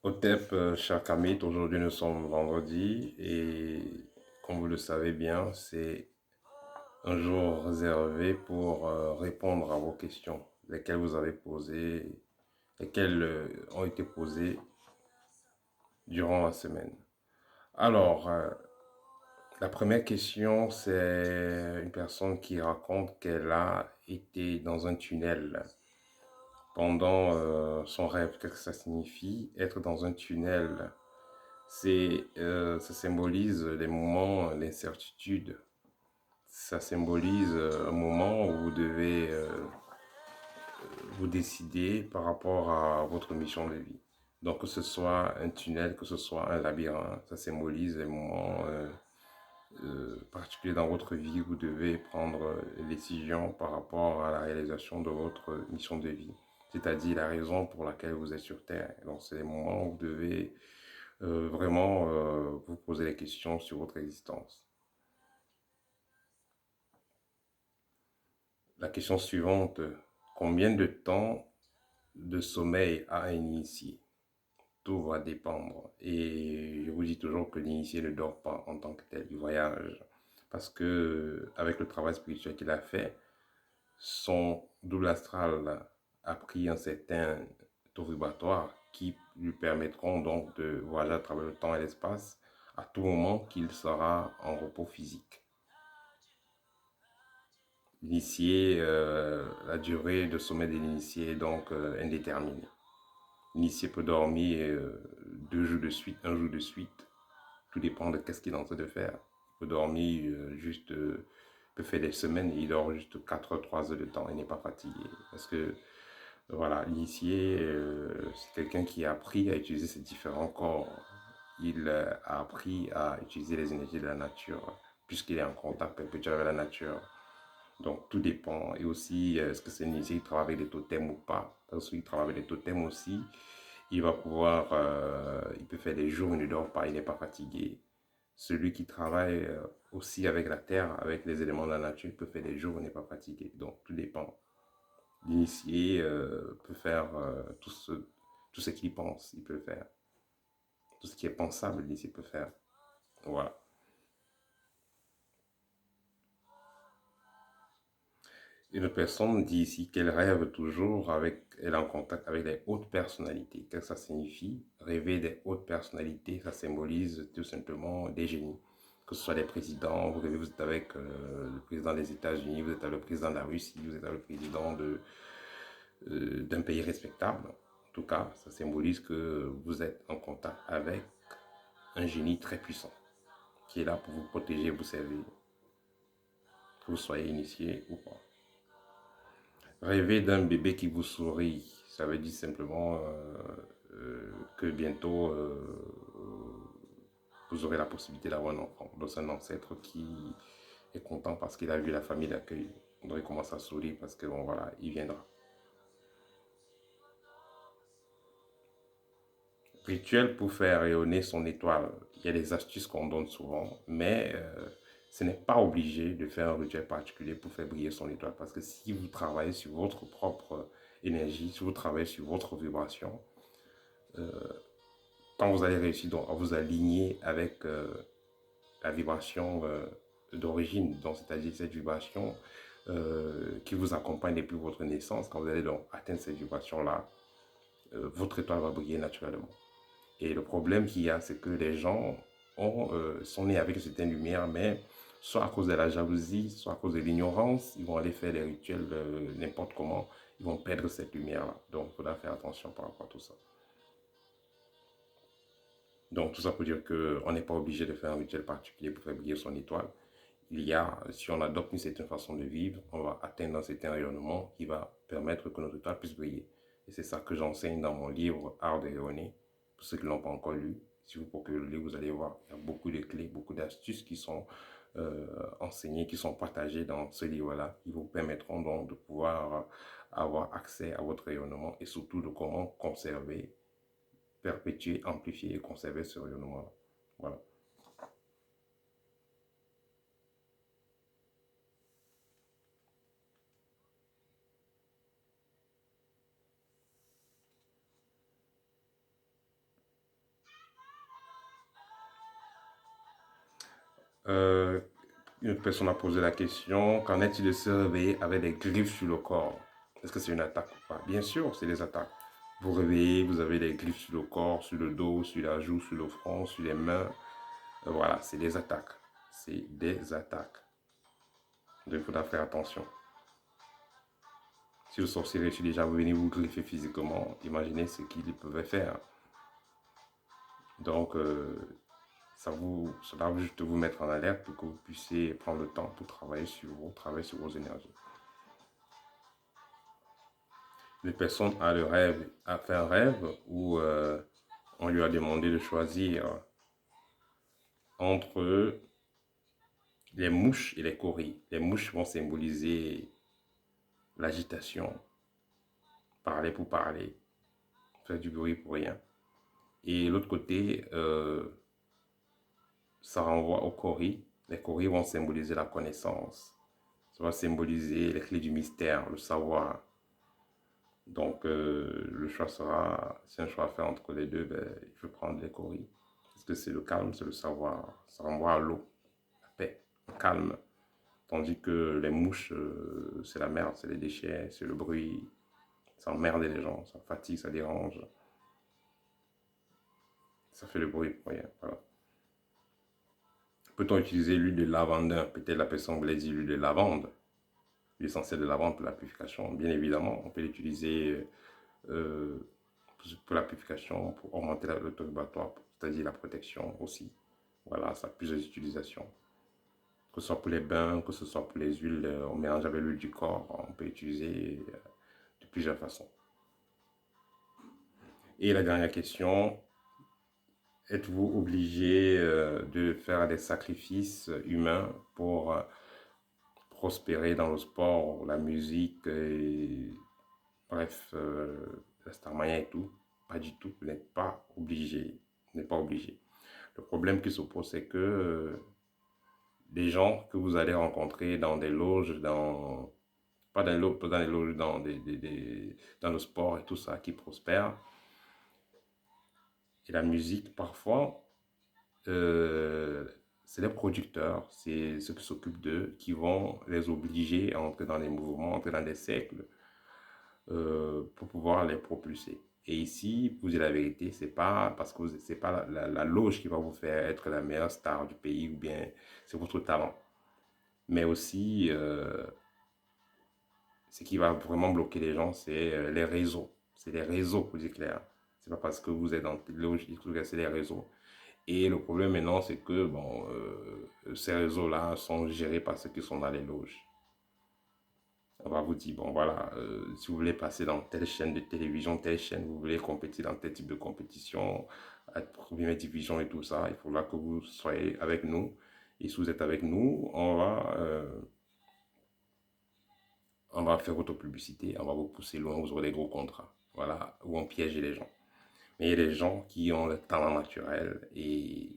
Otep, cher Kamit, aujourd'hui nous sommes vendredi et comme vous le savez bien, c'est un jour réservé pour répondre à vos questions, lesquelles vous avez posées, lesquelles ont été posées durant la semaine. Alors, la première question, c'est une personne qui raconte qu'elle a été dans un tunnel pendant son rêve. Qu'est-ce que ça signifie? Être dans un tunnel, ça symbolise les moments d'incertitude. Ça symbolise un moment où vous devez vous décider par rapport à votre mission de vie. Donc que ce soit un tunnel, que ce soit un labyrinthe, ça symbolise les moments particuliers dans votre vie où vous devez prendre des décisions par rapport à la réalisation de votre mission de vie. C'est-à-dire la raison pour laquelle vous êtes sur Terre. Donc c'est les moments où vous devez vraiment vous poser des questions sur votre existence. La question suivante, combien de temps de sommeil a un initié? Tout va dépendre. Et je vous dis toujours que l'initié ne dort pas en tant que tel, du voyage. Parce que avec le travail spirituel qu'il a fait, son double astral a pris un certain taux vibratoire qui lui permettront donc de voyager à travers le temps et l'espace à tout moment qu'il sera en repos physique. L'initié, la durée de sommeil de l'initié est donc indéterminée. L'initié peut dormir 2 jours de suite, un jour de suite. Tout dépend de qu'est-ce qu'il est en train de faire. Il peut dormir juste, peut faire des semaines et il dort juste 4 3 heures de temps. Il n'est pas fatigué. Parce que, voilà, l'initié, c'est quelqu'un qui a appris à utiliser ses différents corps. Il a appris à utiliser les énergies de la nature, puisqu'il est en contact perpétuel avec la nature. Donc, tout dépend. Et aussi, est-ce que c'est un initié qui travaille avec des totems ou pas? Parce qu'il travaille avec des totems aussi, il va pouvoir, il peut faire des jours où il ne dort pas, il n'est pas fatigué. Celui qui travaille aussi avec la terre, avec les éléments de la nature, peut faire des jours où il n'est pas fatigué. Donc, tout dépend. L'initié peut faire tout ce qu'il pense, il peut le faire. Tout ce qui est pensable, l'initié peut faire. Voilà. Une personne dit ici qu'elle rêve toujours avec, elle est en contact avec les hautes personnalités. Qu'est-ce que ça signifie? Rêver des hautes personnalités, ça symbolise tout simplement des génies. Que ce soit des présidents, vous rêvez, vous êtes avec le président des États-Unis, vous êtes avec le président de la Russie, vous êtes avec le président d'un pays respectable. En tout cas, ça symbolise que vous êtes en contact avec un génie très puissant qui est là pour vous protéger, vous servir, que vous soyez initié ou pas. Rêver d'un bébé qui vous sourit, ça veut dire simplement que bientôt vous aurez la possibilité d'avoir un enfant. Donc c'est un ancêtre qui est content parce qu'il a vu la famille d'accueil. Donc il commence à sourire parce que bon voilà, il viendra. Rituel pour faire rayonner son étoile. Il y a des astuces qu'on donne souvent, mais ce n'est pas obligé de faire un rituel particulier pour faire briller son étoile. Parce que si vous travaillez sur votre propre énergie, si vous travaillez sur votre vibration, quand vous allez réussir donc, à vous aligner avec la vibration d'origine, donc c'est-à-dire cette vibration qui vous accompagne depuis votre naissance, quand vous allez donc atteindre cette vibration-là, votre étoile va briller naturellement. Et le problème qu'il y a, c'est que les gens sont nés avec une certaine lumière, mais soit à cause de la jalousie, soit à cause de l'ignorance, ils vont aller faire des rituels n'importe comment, ils vont perdre cette lumière-là. Donc, il faudra faire attention par rapport à tout ça. Donc, tout ça pour dire qu'on n'est pas obligé de faire un rituel particulier pour faire briller son étoile. Il y a, si on adopte une certaine façon de vivre, on va atteindre un certain rayonnement qui va permettre que notre étoile puisse briller. Et c'est ça que j'enseigne dans mon livre Art de rayonner. Pour ceux qui ne l'ont pas encore lu, si vous procurez le livre, vous allez voir, il y a beaucoup de clés, beaucoup d'astuces qui sont enseignées, qui sont partagées dans ce livre-là, qui vous permettront donc de pouvoir avoir accès à votre rayonnement et surtout de comment conserver, perpétuer, amplifier et conserver ce rayonnement-là. Voilà. Euh, une autre personne a posé la question, qu'en est-il de se réveiller avec des griffes sur le corps? Est-ce que c'est une attaque ou pas? Bien sûr, c'est des attaques. Vous réveillez, vous avez des griffes sur le corps, sur le dos, sur la joue, sur le front, sur les mains. Voilà, c'est des attaques. C'est des attaques. Donc, il faudra faire attention. Si le sorcier réussit déjà à venir vous griffer physiquement, imaginez ce qu'il pouvait faire. Donc, ça va juste vous mettre en alerte pour que vous puissiez prendre le temps pour travailler sur vos énergies. Une personne a fait un rêve où on lui a demandé de choisir entre les mouches et les coris. Les mouches vont symboliser l'agitation, parler pour parler, faire du bruit pour rien. Et l'autre côté, ça renvoie aux coris. Les coris vont symboliser la connaissance. Ça va symboliser les clés du mystère, le savoir. Donc, le choix sera, si un choix à faire entre les deux, ben, il faut prendre les coris. Parce que c'est le calme, c'est le savoir. Ça renvoie à l'eau, la paix, le calme. Tandis que les mouches, c'est la merde, c'est les déchets, c'est le bruit. Ça emmerde les gens, ça fatigue, ça dérange. Ça fait le bruit pour rien. Voilà. Peut-on utiliser l'huile de lavandin? Peut-être la personne voulait dire l'huile de lavande. L'essentiel de lavande pour la purification. Bien évidemment, on peut l'utiliser pour la purification, pour augmenter le taux vibratoire, c'est-à-dire la protection aussi. Voilà, ça a plusieurs utilisations. Que ce soit pour les bains, que ce soit pour les huiles, on mélange avec l'huile du corps, on peut utiliser de plusieurs façons. Et la dernière question, êtes-vous obligé de faire des sacrifices humains pour prospérer dans le sport, la musique, et, bref, la Starmania et tout? Pas du tout, vous n'êtes pas obligé. Vous n'êtes pas obligé. Le problème qui se pose, c'est que les gens que vous allez rencontrer dans des loges, pas dans les loges, dans le sport et tout ça qui prospèrent, et la musique parfois, euh, c'est les producteurs, c'est ceux qui s'occupent d'eux, qui vont les obliger à entrer dans les mouvements, entrer dans des cercles pour pouvoir les propulser. Et ici, pour dire la vérité, c'est pas parce que c'est pas la loge qui va vous faire être la meilleure star du pays ou bien c'est votre talent. Mais aussi, ce qui va vraiment bloquer les gens, c'est les réseaux. C'est les réseaux, pour dire clair. C'est pas parce que vous êtes dans les loges, c'est les réseaux. Et le problème maintenant, c'est que bon, ces réseaux-là sont gérés par ceux qui sont dans les loges. On va vous dire, bon voilà, si vous voulez passer dans telle chaîne de télévision, telle chaîne, vous voulez compétir dans tel type de compétition, être première division et tout ça, il faudra que vous soyez avec nous. Et si vous êtes avec nous, on va faire votre publicité, on va vous pousser loin, vous aurez des gros contrats. Voilà, où on piège les gens. Mais il y a des gens qui ont le talent naturel et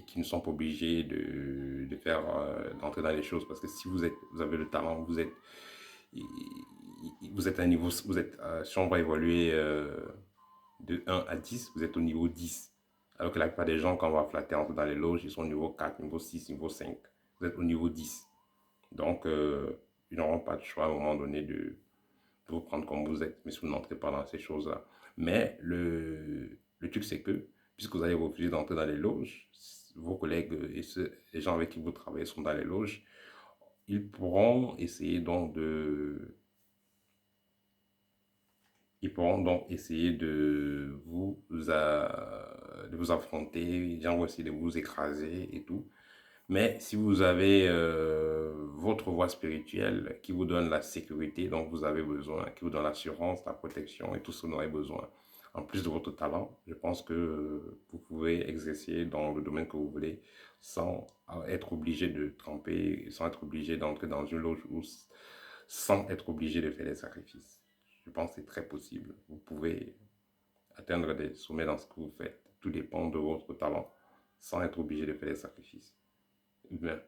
qui ne sont pas obligés de faire d'entrer dans les choses parce que si vous avez le talent, vous êtes à un niveau, si on va évoluer de 1 à 10, vous êtes au niveau 10. Alors que la plupart des gens, quand on va flatter entre dans les loges, ils sont au niveau 4, niveau 6, niveau 5. Vous êtes au niveau 10. Donc, ils n'auront pas de choix à un moment donné de vous prendre comme vous êtes, mais si vous n'entrez pas dans ces choses-là. Mais le truc, c'est que, puisque vous allez refuser d'entrer dans les loges, vos collègues et les gens avec qui vous travaillez sont dans les loges, ils pourront essayer donc de vous affronter, les gens vont essayer de vous écraser et tout. Mais si vous avez votre voie spirituelle qui vous donne la sécurité dont vous avez besoin, qui vous donne l'assurance, la protection et tout ce dont vous avez besoin, en plus de votre talent, je pense que vous pouvez exercer dans le domaine que vous voulez sans être obligé de tremper, sans être obligé d'entrer dans une loge ou sans être obligé de faire des sacrifices. Je pense que c'est très possible. Vous pouvez atteindre des sommets dans ce que vous faites. Tout dépend de votre talent sans être obligé de faire des sacrifices humains.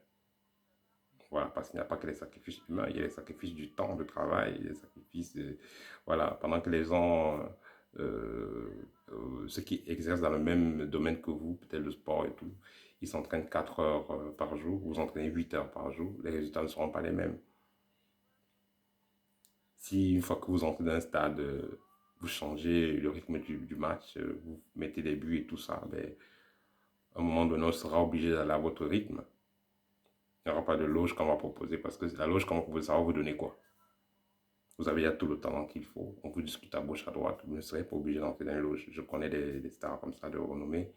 Voilà, parce qu'il n'y a pas que les sacrifices humains, il y a les sacrifices du temps de travail, les sacrifices, voilà, pendant que les gens, ceux qui exercent dans le même domaine que vous, peut-être le sport et tout, ils s'entraînent 4 heures par jour, vous entraînez 8 heures par jour, les résultats ne seront pas les mêmes. Si une fois que vous entrez dans un stade, vous changez le rythme du match, vous mettez des buts et tout ça, ben, à un moment donné, on sera obligé d'aller à votre rythme. Il n'y aura pas de loge qu'on va proposer parce que la loge qu'on va proposer, ça va vous donner quoi? Vous avez déjà tout le talent qu'il faut. On vous discute à gauche, à droite. Vous ne serez pas obligé d'entrer dans une loge. Je connais des stars comme ça de renommée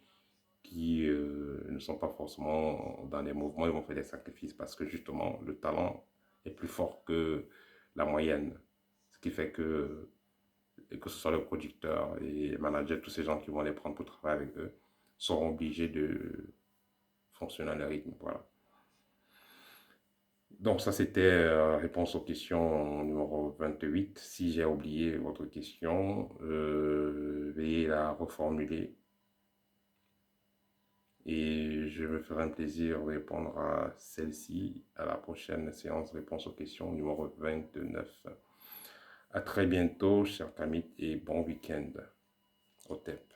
qui ne sont pas forcément dans les mouvements. Ils vont faire des sacrifices parce que justement, le talent est plus fort que la moyenne. Ce qui fait que ce soit le producteur et les managers, tous ces gens qui vont les prendre pour travailler avec eux, seront obligés de fonctionner à leur rythme. Voilà. Donc ça, c'était réponse aux questions numéro 28. Si j'ai oublié votre question, veuillez la reformuler. Et je me ferai un plaisir de répondre à celle-ci à la prochaine séance réponse aux questions numéro 29. À très bientôt, chers amis, et bon week-end au TEP.